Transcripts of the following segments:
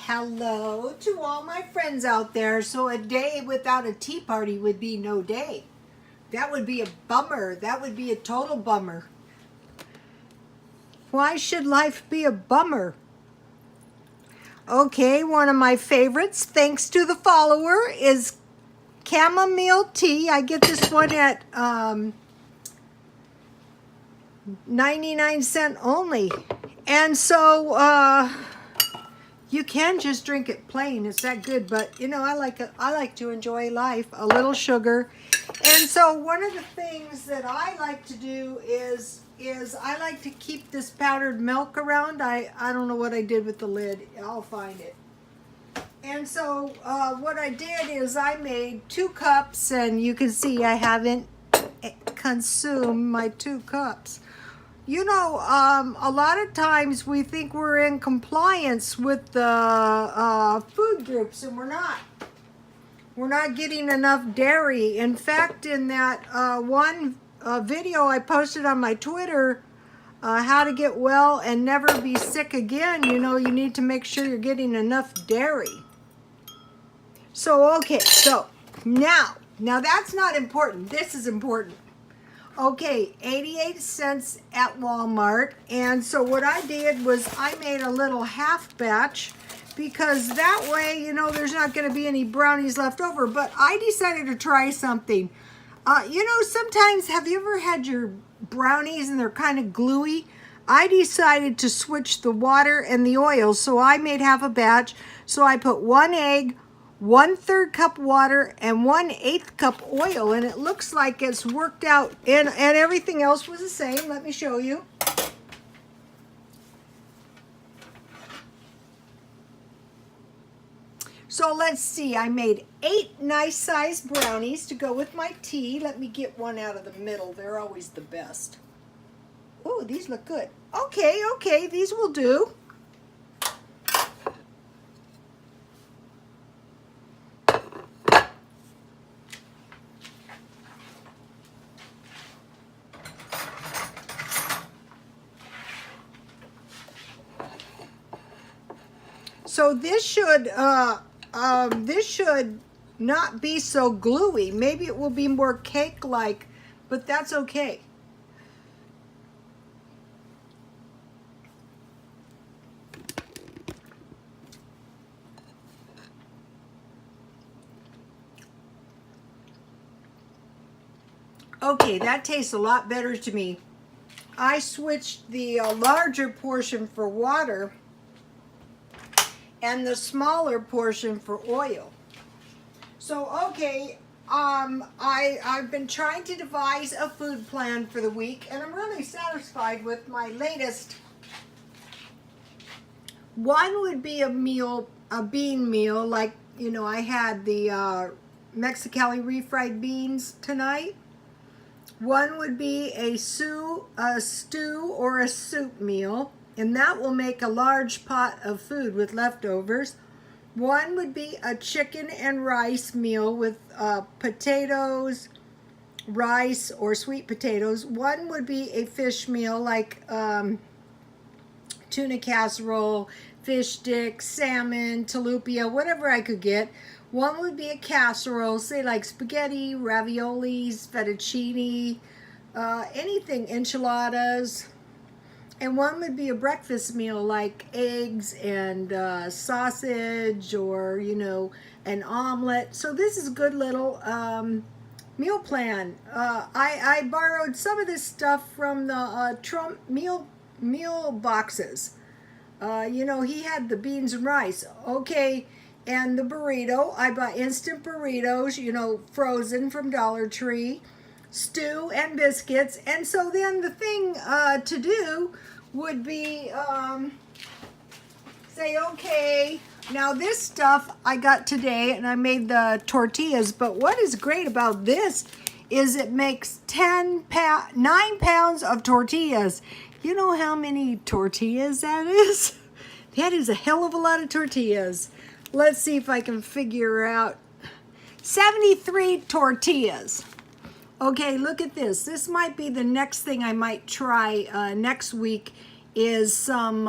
Hello to all my friends out there. So a day without a tea party would be no day. That would be a bummer. That would be a total bummer. Why should life be a bummer? Okay, one of my favorites, thanks to the follower, is chamomile tea. I get this one at 99 cents only. And so you can just drink it plain. It's that good, but you know, I like to enjoy life, a little sugar. And so one of the things that I like to do is I like to keep this powdered milk around. I don't know what I did with the lid. I'll find it. And so what I did is I made 2 cups, and you can see I haven't consumed my 2 cups. You know, a lot of times we think we're in compliance with the food groups, and we're not. We're not getting enough dairy. In fact, in that one video I posted on my Twitter, how to get well and never be sick again, you know, you need to make sure you're getting enough dairy. So, okay, so now that's not important. This is important. Okay, 88 cents at Walmart. And so what I did was I made a little half batch, because that way, you know, there's not going to be any brownies left over. But I decided to try something. You know, sometimes, have you ever had your brownies and they're kind of gluey? I decided to switch the water and the oil. So I made half a batch. So I put 1 egg, 1/3 cup water, and 1/8 cup oil, and it looks like it's worked out, and everything else was the same. Let me show you. So let's see, I made 8 nice sized brownies to go with my tea. Let me get one out of the middle. They're always the best. Oh, these look good. Okay, these will do. So this should not be so gluey. Maybe it will be more cake-like, but that's okay. Okay, that tastes a lot better to me. I switched the larger portion for water and the smaller portion for oil. So, okay, I've been trying to devise a food plan for the week, and I'm really satisfied with my latest. One would be a bean meal, like, you know, I had the Mexicali refried beans tonight. One would be a stew or a soup meal, and that will make a large pot of food with leftovers. One would be a chicken and rice meal with potatoes, rice, or sweet potatoes. One would be a fish meal, like tuna casserole, fish sticks, salmon, tilapia, whatever I could get. One would be a casserole, say like spaghetti, raviolis, fettuccine, anything, enchiladas. And one would be a breakfast meal, like eggs and sausage, or, you know, an omelet. So this is a good little meal plan. I borrowed some of this stuff from the Trump meal boxes. You know, he had the beans and rice. Okay, and the burrito. I bought instant burritos, you know, frozen from Dollar Tree. Stew and biscuits. And so then the thing to do would be say, okay, now this stuff I got today, and I made the tortillas, but what is great about this is it makes 9 pounds of tortillas. You know how many tortillas that is? That is a hell of a lot of tortillas. Let's see if I can figure out. 73 tortillas. Okay, look at this. This might be the next thing I might try next week, is some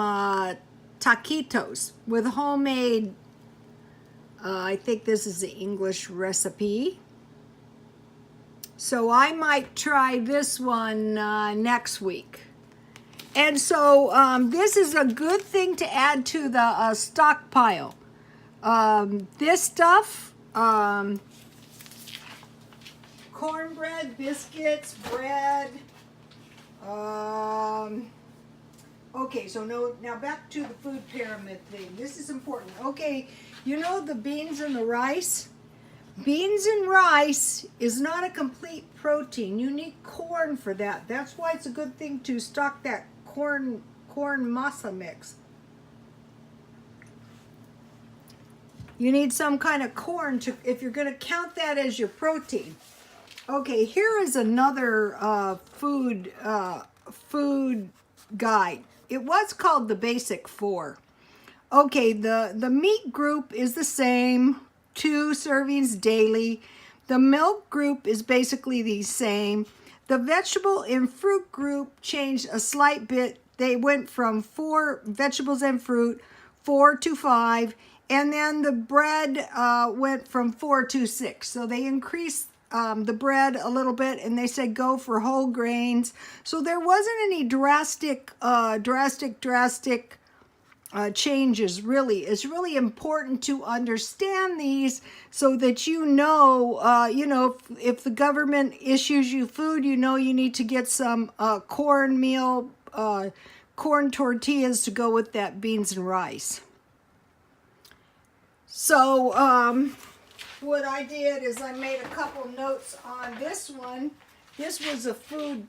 taquitos with homemade, I think this is the English recipe. So I might try this one next week. And so this is a good thing to add to the stockpile. This stuff, cornbread, biscuits, bread. Okay, so now back to the food pyramid thing. This is important. Okay, you know the beans and the rice? Beans and rice is not a complete protein. You need corn for that. That's why it's a good thing to stock that corn masa mix. You need some kind of corn to, if you're going to count that as your protein. Okay, here is another food guide. It was called the Basic Four. Okay, the meat group is the same, 2 servings daily. The milk group is basically the same. The vegetable and fruit group changed a slight bit. They went from 4 vegetables and fruit, 4 to 5, and then the bread went from 4 to 6. So they increased the bread a little bit, and they said go for whole grains. So there wasn't any drastic changes, really. It's really important to understand these so that you know, if the government issues you food, you know you need to get some cornmeal, corn tortillas to go with that beans and rice. So what I did is I made a couple notes on this one. This was a food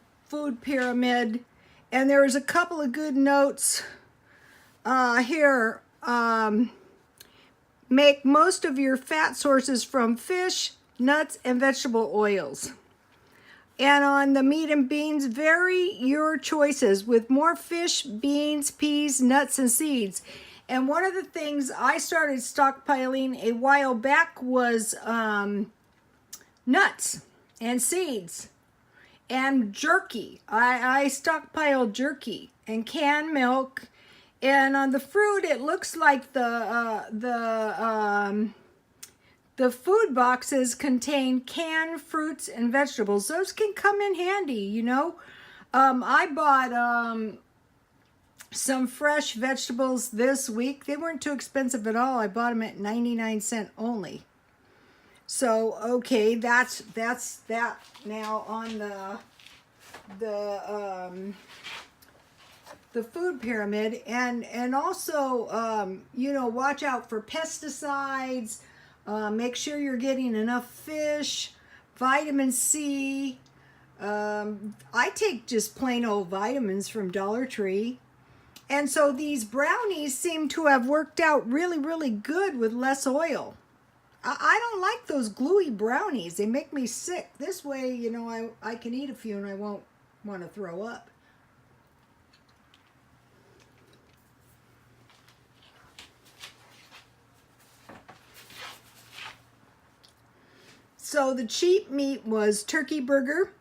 pyramid, and there was a couple of good notes here. Make most of your fat sources from fish, nuts, and vegetable oils. And on the meat and beans, vary your choices with more fish, beans, peas, nuts, and seeds. And one of the things I started stockpiling a while back was nuts and seeds and jerky. I stockpiled jerky and canned milk. And on the fruit, it looks like the food boxes contain canned fruits and vegetables. Those can come in handy, you know. I bought some fresh vegetables this week. They weren't too expensive at all. I bought them at 99 cents only. So, okay, that's that. Now on the food pyramid, and also you know, watch out for pesticides. Make sure you're getting enough fish, vitamin C. I take just plain old vitamins from Dollar Tree. And so these brownies seem to have worked out really, really good with less oil. I don't like those gluey brownies. They make me sick. This way, you know, I can eat a few and I won't want to throw up. So the cheap meat was turkey burger,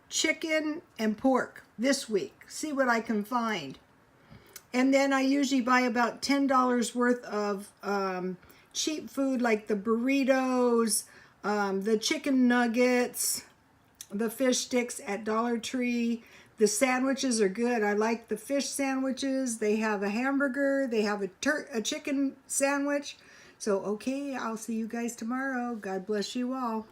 chicken, and pork this week. See what I can find. And then I usually buy about $10 worth of cheap food, like the burritos, the chicken nuggets, the fish sticks at Dollar Tree. The sandwiches are good. I like the fish sandwiches. They have a hamburger. They have a chicken sandwich. So, okay, I'll see you guys tomorrow. God bless you all.